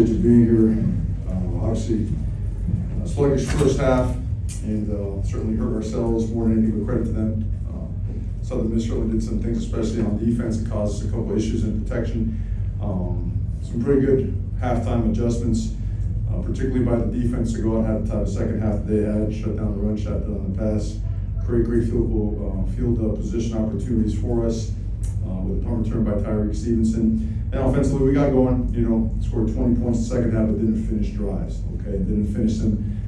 To being here, obviously, sluggish first half, and certainly hurt ourselves more than anything, but credit to them. Southern Miss certainly did some things, especially on defense, that caused us a couple issues in protection. Some pretty good halftime adjustments, particularly by the defense to go out and have the type of second half that they had, shut down the run, shut down the pass, create great field position opportunities for us. With a punt return by Tyreek Stevenson. And offensively, we got going, scored 20 points in the second half, but didn't finish drives, okay? Didn't finish them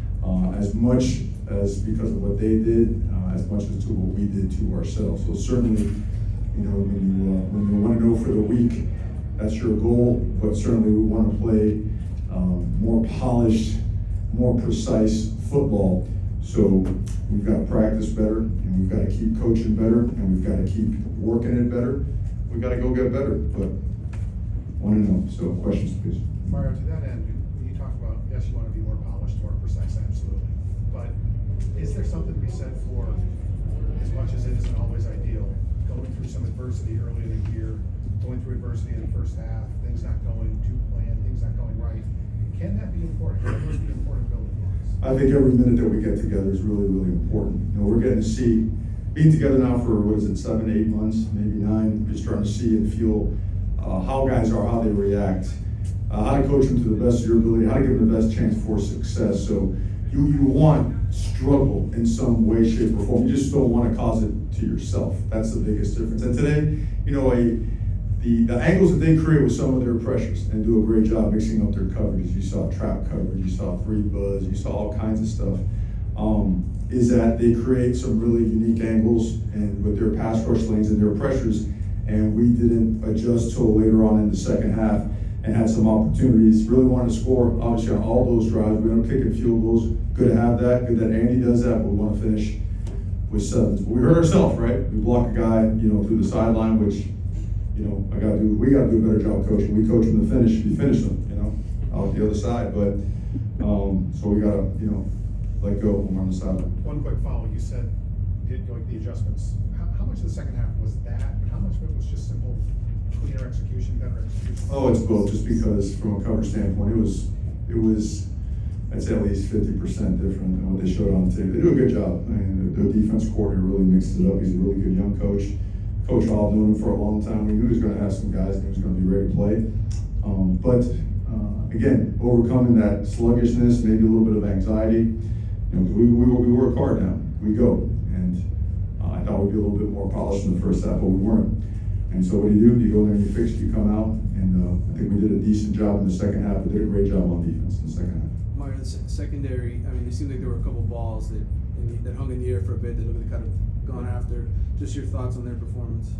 as much as because of what they did, as much as to what we did to ourselves. So certainly, when you want to go for the week, that's your goal, but certainly we want to play more polished, more precise football. So we've got to practice better, and we've got to keep coaching better, and we've got to keep working it better. We've got to go get better, but want to know. So questions, please. Mario, to that end, you talk about, yes, you want to be more polished, more precise, absolutely. But is there something to be said for, as much as it isn't always ideal, going through some adversity early in the year, going through adversity in the first half, things not going to plan, things not going right? Can that be important? Can those be important building blocks? I think every minute that we get together is really, really important. We're getting to see, being together now for, 7 to 8 months, maybe 9, just trying to see and feel how guys are, how they react, how to coach them to the best of your ability, how to give them the best chance for success. So you want struggle in some way, shape, or form. You just don't want to cause it to yourself. That's the biggest difference. And today, the angles that they create with some of their pressures and do a great job mixing up their coverages. You saw trap coverage, you saw 3 buzz, you saw all kinds of stuff. Is that they create some really unique angles and with their pass rush lanes and their pressures, and we didn't adjust till later on in the second half and had some opportunities. Really wanted to score, obviously, on all those drives. We ended up kicking field goals. Good to have that. Good that Andy does that, but we want to finish with 7s. But we hurt ourselves, right? We block a guy, through the sideline, which, we got to do a better job coaching. We coach them to finish. You finish them, out the other side. But so we got to, let go when we're on the sideline. One quick follow. You said the adjustments. How much of the second half was that, and how much of it was just simple, cleaner execution, better execution? Oh, it's both. Just because from a cover standpoint, it was I'd say at least 50% different than what they showed on tape. They do a good job. I mean, the defense coordinator really mixes it up. He's a really good young coach. Coach Hall known him for a long time. We knew he was going to have some guys that he was going to be ready to play. But again, overcoming that sluggishness, maybe a little bit of anxiety. We work hard now. We go. And I thought we'd be a little bit more polished in the first half, but we weren't. And so what do? You go there and you fix it, you come out. And I think we did a decent job in the second half. We did a great job on defense in the second half. Mario, the secondary, it seemed like there were a couple balls that hung in the air for a bit that looked kind of gone after. Just your thoughts on their performance?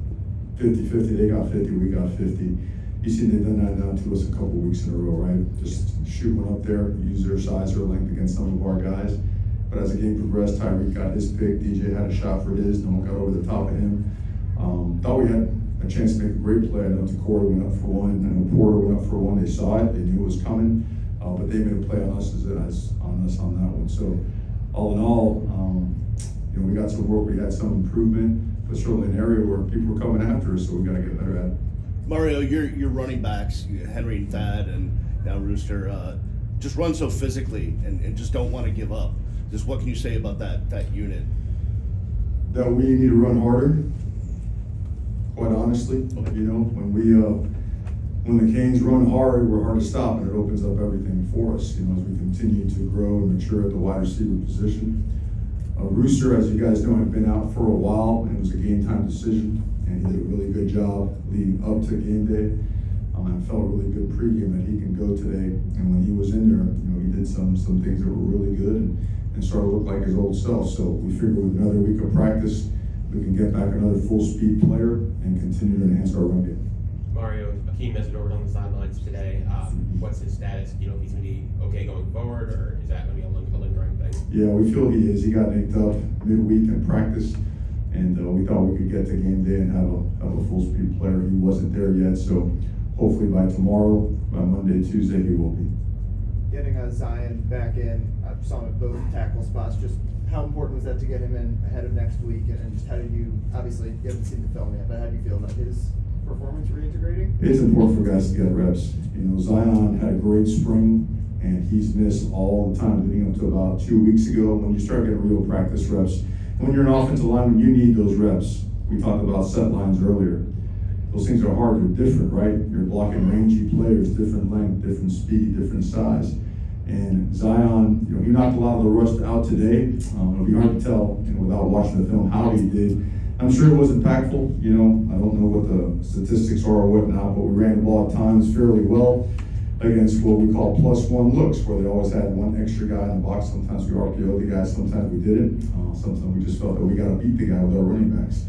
50-50, they got 50, we got 50. You see they've done that now to us a couple weeks in a row, right? Just shoot one up there, use their size or length against some of our guys. But as the game progressed, Tyreek got his pick, DJ had a shot for his, no one got over the top of him. Thought we had a chance to make a great play. I know Decorah went up for one, I know Porter went up for one. They saw it, they knew it was coming, but they made a play on us on that one. So all in all, we got some work, we had some improvement, but certainly an area where people were coming after us, so we got to get better at it. Mario, your running backs, Henry and Thad, and now Rooster, just run so physically and just don't want to give up. Just what can you say about that unit? That we need to run harder. Quite honestly, when the Canes run hard, we're hard to stop, and it opens up everything for us. As we continue to grow and mature at the wide receiver position. Rooster, as you guys know, had been out for a while, and it was a game time decision, and he did a really good job leading up to game day. I felt a really good pregame that he can go today, and when he was in there, he did some things that were really good and started to look like his old self. So we figured with another week of practice, we can get back another full speed player and continue to enhance our run game. Mario, Akeem Mesidor on the sidelines today. What's his status? Do you know if he's going to be okay going forward, or is that going to be a lingering thing? Yeah, we feel he is. He got nicked up midweek in practice, and we thought we could get to game day and have a full speed player. He wasn't there yet, so hopefully by tomorrow, by Monday, Tuesday, he will be. Getting Zion back in, I saw him at both tackle spots. Just how important was that to get him in ahead of next week? And just how did you, obviously you haven't seen the film yet, but how do you feel about his performance reintegrating? It's important for guys to get reps. You know, Zion had a great spring, and he's missed all the time leading up to about 2 weeks ago. When you start getting real practice reps, when you're an offensive lineman, you need those reps. We talked about set lines earlier. Those things are hard, they're different, right? You're blocking rangy players, different length, different speed, different size. And Zion, you know, he knocked a lot of the rust out today. It'll be hard to tell, you know, without watching the film how he did. I'm sure it was impactful, you know. I don't know what the statistics are or whatnot, but we ran the ball at times fairly well against what we call +1 looks, where they always had one extra guy in the box. Sometimes we RPO'd the guy, sometimes we didn't. Sometimes we just felt that we got to beat the guy with our running backs.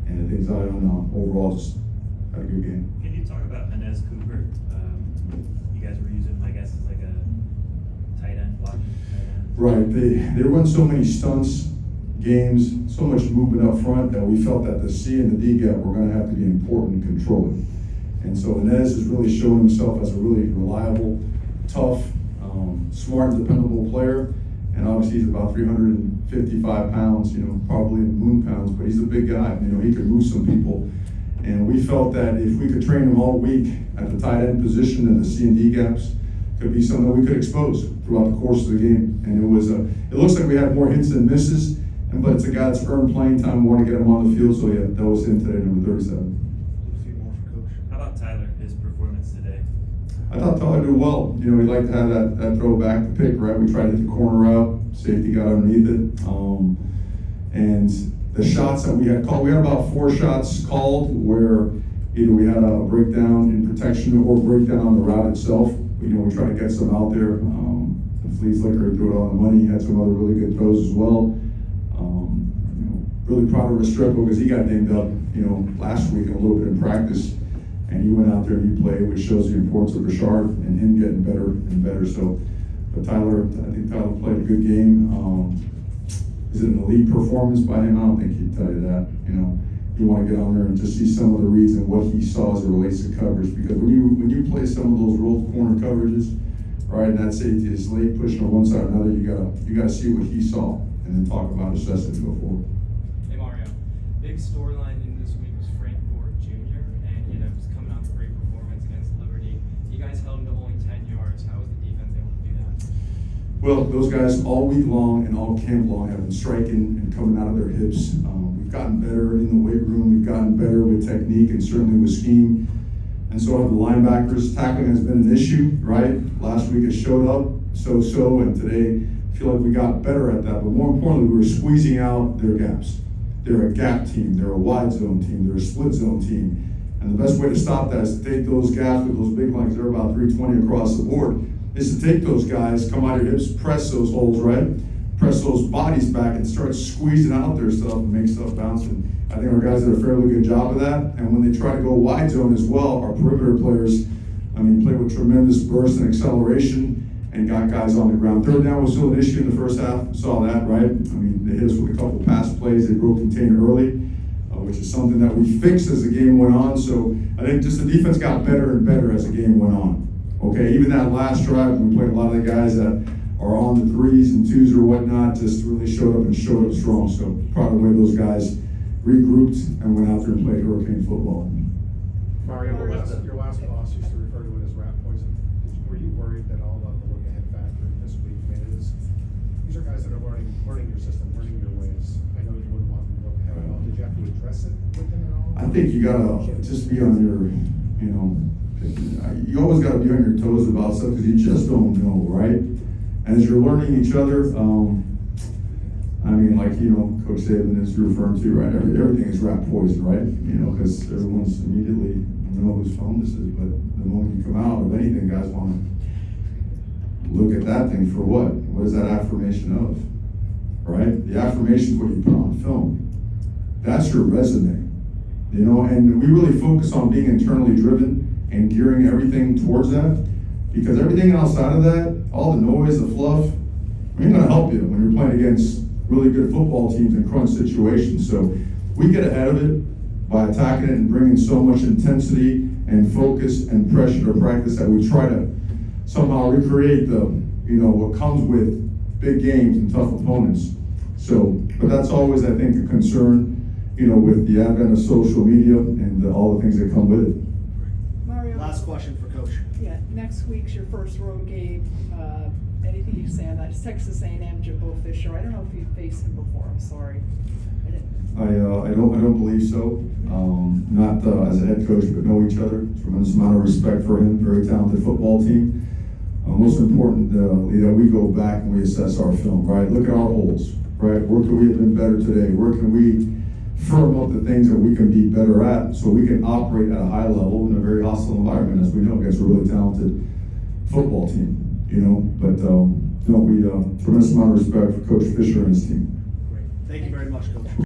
And I think Zion overall just had a good game. Can you talk about Inez Cooper? You guys were using, I guess, as like a tight end, blocking tight end. Right, they run so many stunts, games, so much movement up front that we felt that the C and the D gap were going to have to be important in controlling. And so Inez has really shown himself as a really reliable, tough, smart, and dependable player. And obviously he's about 355 pounds, you know, probably in moon pounds, but he's a big guy. You know, he could move some people. And we felt that if we could train him all week at the tight end position and the C and D gaps, could be something that we could expose throughout the course of the game. And it looks like we had more hits than misses, but it's a guy that's earned playing time. We want to get him on the field, so yeah, that was him today, number 37. How about Tyler, his performance today? I thought Tyler did well. You know, we like to have that throwback, the pick, right? We tried to hit the corner out, safety got underneath it. And the shots that we had called, we had about 4 shots called where either we had a breakdown in protection or breakdown on the route itself. You know, we tried to get some out there. The Fleas Liquor threw it on the money. He had some other really good throws as well. You know, really proud of Restrepo because he got dinged up, you know, last week a little bit in practice. And he went out there and he played, which shows the importance of Richard and him getting better and better. So, but Tyler, I think Tyler played a good game. Is it an elite performance by him? I don't think he'd tell you that. You know, you want to get on there and just see some of the reads and what he saw as it relates to coverage. Because when you play some of those rolled corner coverages, right, and that safety is late pushing on one side or another, you gotta see what he saw and then talk about assessing go forward. Hey Mario, big storyline in this week was Frank Gore Jr. and he's coming off a great performance against Liberty. You guys held him to only 10 yards. How was the defense able to do that? Well, those guys all week long and all camp long have been striking and coming out of their hips. We've gotten better in the weight room. We've gotten better with technique and certainly with scheme. And so have the linebackers. Tackling has been an issue, right? Last week it showed up so-so, and today I feel like we got better at that. But more importantly, we were squeezing out their gaps. They're a gap team. They're a wide zone team. They're a split zone team. And the best way to stop that is to take those gaps with those big lines. They're about 320 across the board. Is to take those guys, come out of your hips, press those holes, right? Press those bodies back and start squeezing out their stuff and make stuff bounce. And I think our guys did a fairly good job of that. And when they try to go wide zone as well, our perimeter players, play with tremendous burst and acceleration and got guys on the ground. Third down was still an issue in the first half. We saw that, right? They hit us with a couple pass plays. They broke container early, which is something that we fixed as the game went on. So I think just the defense got better and better as the game went on. Okay, even that last drive, we played a lot of the guys that are on the 3s and 2s or whatnot, just really showed up strong. So proud of the way those guys regrouped and went out there and played Hurricane football. Mario, your last boss used to refer to it as rat poison. Were you worried that all of the look ahead factor this week? These are guys that are learning your system, learning your ways. I know you wouldn't want them to look ahead at all. Did you have to address it with them at all? I think you gotta just be on your, you always gotta be on your toes about stuff because you just don't know, right? And as you're learning each other, Coach Saban is referring to, right? Everything is rat poison, right? Because everyone's immediately know whose phone this is, but the moment you come out of anything, guys want to look at that thing for what? What is that affirmation of? Right? The affirmation is what you put on film. That's your resume. And we really focus on being internally driven and gearing everything towards that, because everything outside of that, all the noise, the fluff, ain't gonna help you when you're playing against really good football teams in crunch situations. So we get ahead of it by attacking it and bringing so much intensity and focus and pressure to practice that we try to somehow recreate what comes with big games and tough opponents. So, but that's always, I think, a concern. with the advent of social media and all the things that come with it. Mario. Last question for Coach. Yeah, next week's your first road game. Anything you say on that? It's Texas A&M, Jimbo Fisher. I don't know if you've faced him before. I'm sorry. I didn't. I don't believe so. Not as a head coach, but know each other. Tremendous amount of respect for him. Very talented football team. Most importantly, that we go back and we assess our film. Right, look at our holes. Right, where can we have been better today? Where can we firm up the things that we can be better at, so we can operate at a high level in a very hostile environment, as we know against a really talented football team. But we tremendous amount of respect for Coach Fisher and his team. Great. Thank you very much, Coach.